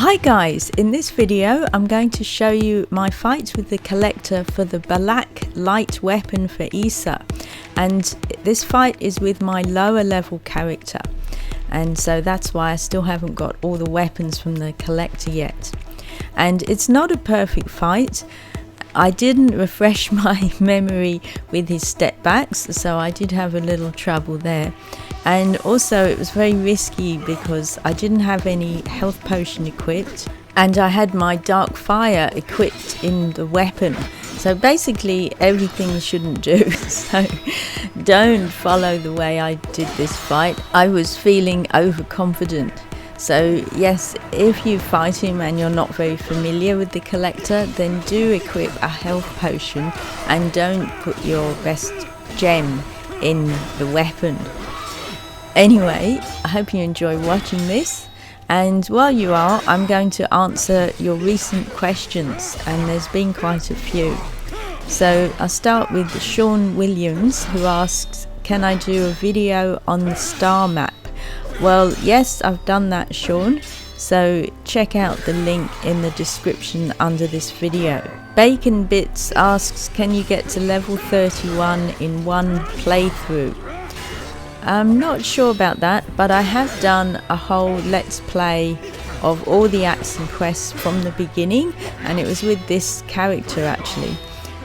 Hi guys, in this video I'm going to show you my fights with the collector for the Balak light weapon for Isa, and this fight is with my lower level character, and so that's why I still haven't got all the weapons from the collector yet. And it's not a perfect fight. I didn't refresh my memory with his step backs, so I did have a little trouble there. And also it was very risky because I didn't have any health potion equipped, and I had my dark fire equipped in the weapon. So basically everything you shouldn't do. So don't follow the way I did this fight. I was feeling overconfident. So yes, if you fight him and you're not very familiar with the collector, then do equip a health potion and don't put your best gem in the weapon. Anyway, I hope you enjoy watching this, and while you are, I'm going to answer your recent questions, and there's been quite a few. So I'll start with Sean Williams, who asks, can I do a video on the star map? Well, yes, I've done that, Sean, so check out the link in the description under this video. Bacon Bits asks, can you get to level 31 in one playthrough? I'm not sure about that, but I have done a whole let's play of all the acts and quests from the beginning, and it was with this character actually.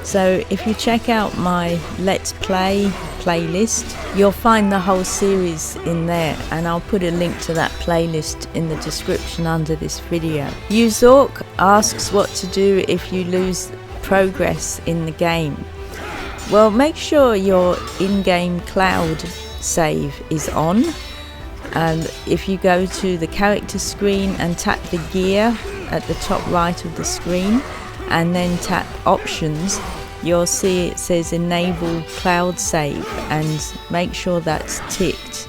So if you check out my Let's Play playlist, you'll find the whole series in there, and I'll put a link to that playlist in the description under this video. Uzork asks what to do if you lose progress in the game. Well, make sure your in-game cloud save is on. If you go to the character screen and tap the gear at the top right of the screen and then tap options, you'll see it says enable cloud save, and make sure that's ticked,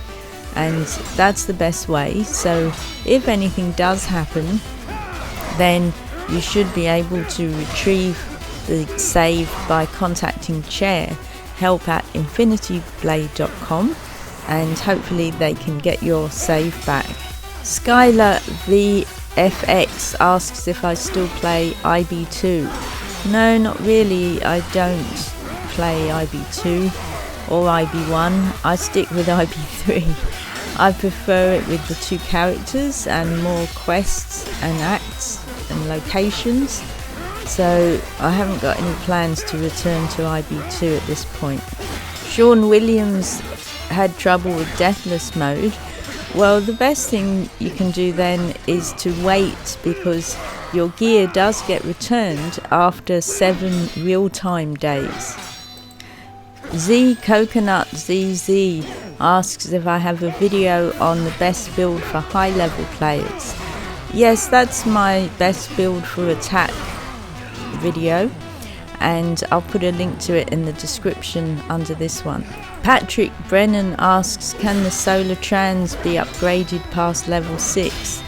and that's the best way. So if anything does happen, then you should be able to retrieve the save by contacting Chair help@infinityblade.com, and hopefully they can get your save back. Skylar VFX asks if I still play IB2. No, not really. I don't play IB2 or IB1. I stick with IB3. I prefer it with the two characters and more quests and acts and locations. So I haven't got any plans to return to IB2 at this point. Sean Williams had trouble with deathless mode. Well, the best thing you can do then is to wait, because your gear does get returned after 7 real-time days. Z Coconut ZZ asks if I have a video on the best build for high-level players. Yes, that's my best build for attack video, and I'll put a link to it in the description under this one. Patrick Brennan asks, can the solar trans be upgraded past level 6?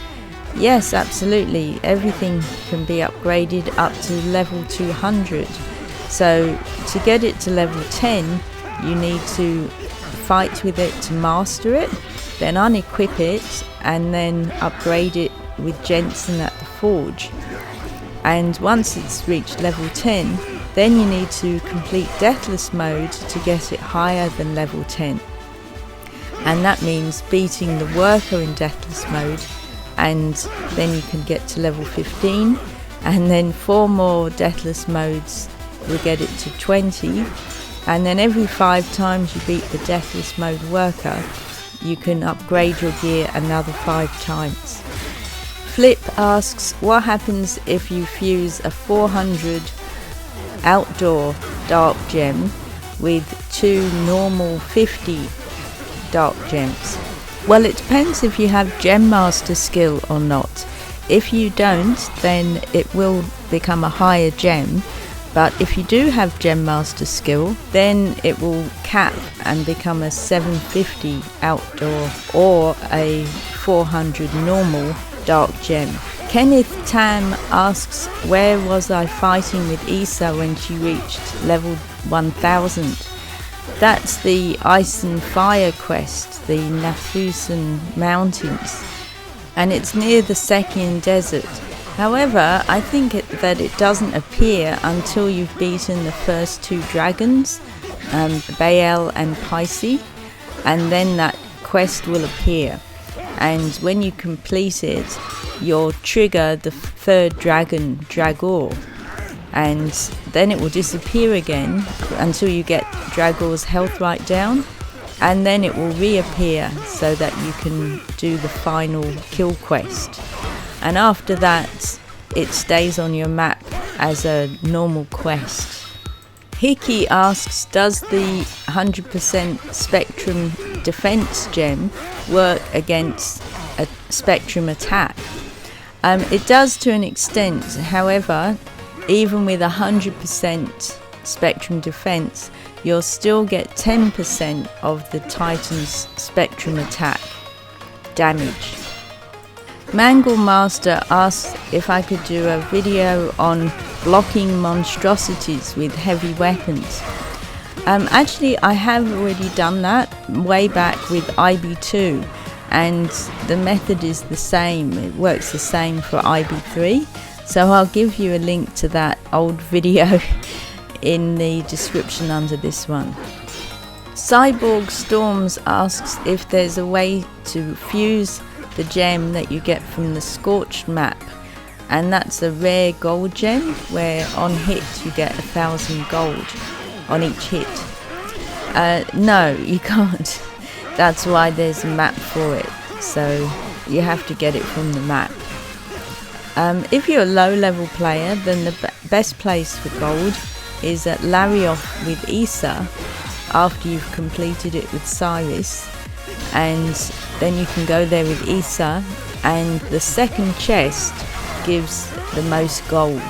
Yes, absolutely. Everything can be upgraded up to level 200. So to get it to level 10, you need to fight with it to master it, then unequip it, and then upgrade it with Jensen at the forge. And once it's reached level 10, then you need to complete deathless mode to get it higher than level 10. And that means beating the worker in deathless mode, and then you can get to level 15, and then 4 more deathless modes will get it to 20, and then every 5 times you beat the deathless mode worker, you can upgrade your gear another 5 times. Flip asks, what happens if you fuse a 400 outdoor dark gem with 2 normal 50 dark gems? Well, it depends if you have Gem Master skill or not. If you don't, then it will become a higher gem, but if you do have Gem Master skill, then it will cap and become a 750 outdoor or a 400 normal dark gem. Kenneth Tam asks, where was I fighting with Isa when she reached level 1000? That's the Ice and Fire quest, the Nafusan Mountains. and it's near the Sekian Desert. However, I think that it doesn't appear until you've beaten the first two dragons, Baal and Pisces, and then that quest will appear. And when you complete it, you'll trigger the third dragon, Dragor, and then it will disappear again until you get Dragor's health right down, and then it will reappear so that you can do the final kill quest. And after that, it stays on your map as a normal quest. Hickey asks, does the 100% Spectrum Defense gem work against a Spectrum attack? It does to an extent. However, even with 100% Spectrum Defense, you'll still get 10% of the Titan's Spectrum attack damage. Mangle Master asks if I could do a video on blocking monstrosities with heavy weapons. Actually, I have already done that way back with IB2, and the method is the same. It works the same for IB3, so I'll give you a link to that old video in the description under this one. Cyborg Storms asks if there's a way to fuse the gem that you get from the Scorched map, and that's a rare gold gem where on hit you get 1,000 gold on each hit. No, you can't. That's why there's a map for it, so you have to get it from the map. If you're a low level player, then the best place for gold is at Larioth with Issa after you've completed it with Cyrus, and then you can go there with Issa, and the second chest gives the most gold.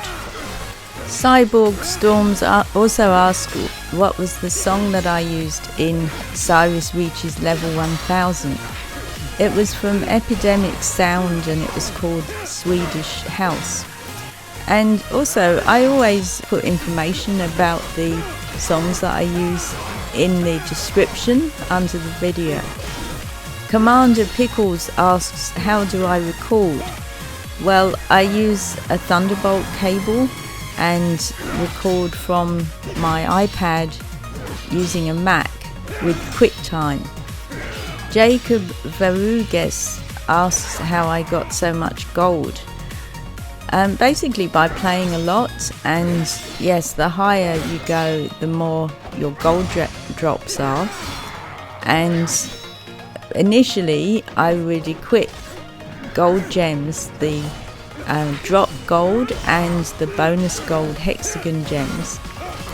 Cyborg Storms also ask what was the song that I used in Cyrus reaches level 1000. It was from Epidemic Sound and it was called Swedish House. And also I always put information about the songs that I use in the description under the video. Commander Pickles asks, how do I record? Well, I use a Thunderbolt cable and record from my iPad using a Mac with QuickTime. Jacob Varuges asks how I got so much gold. Basically by playing a lot, and yes, the higher you go, the more your gold drops are. And initially I would equip gold gems, the drop gold and the bonus gold hexagon gems,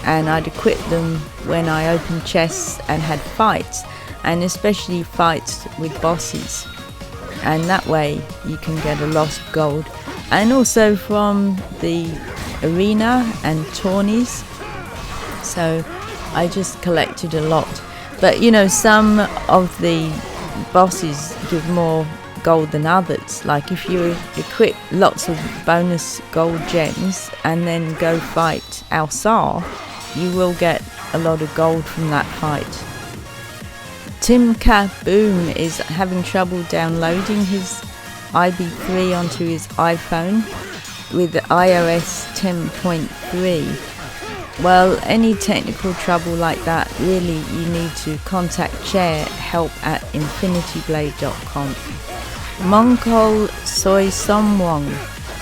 and I'd equip them when I opened chests and had fights, and especially fights with bosses, and that way you can get a lot of gold. And also from the arena and tourneys, so I just collected a lot. But you know, some of the bosses give more gold than others. Like if you equip lots of bonus gold gems and then go fight Alsar, you will get a lot of gold from that fight. Tim Kaboom is having trouble downloading his IB3 onto his iPhone with iOS 10.3. Well, any technical trouble like that, really you need to contact Chair help@infinityblade.com. Mongkol Soy Somwong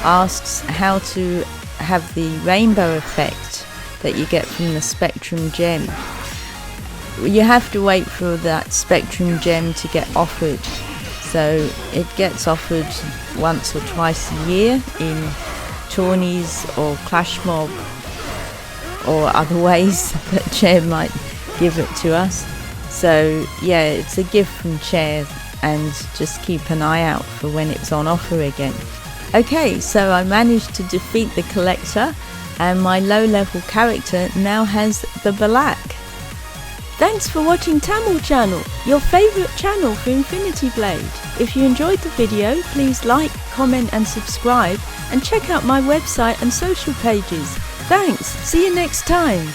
asks how to have the rainbow effect that you get from the Spectrum gem. You have to wait for that Spectrum gem to get offered. So it gets offered once or twice a year in tourneys or Clash Mob or other ways that Chair might give it to us. So yeah, it's a gift from Chair, and just keep an eye out for when it's on offer again. Okay, so I managed to defeat the Collector, and my low level character now has the Balak. Thanks for watching tamLChannel, your favourite channel for Infinity Blade. If you enjoyed the video, please like, comment and subscribe, and check out my website and social pages. Thanks, see you next time.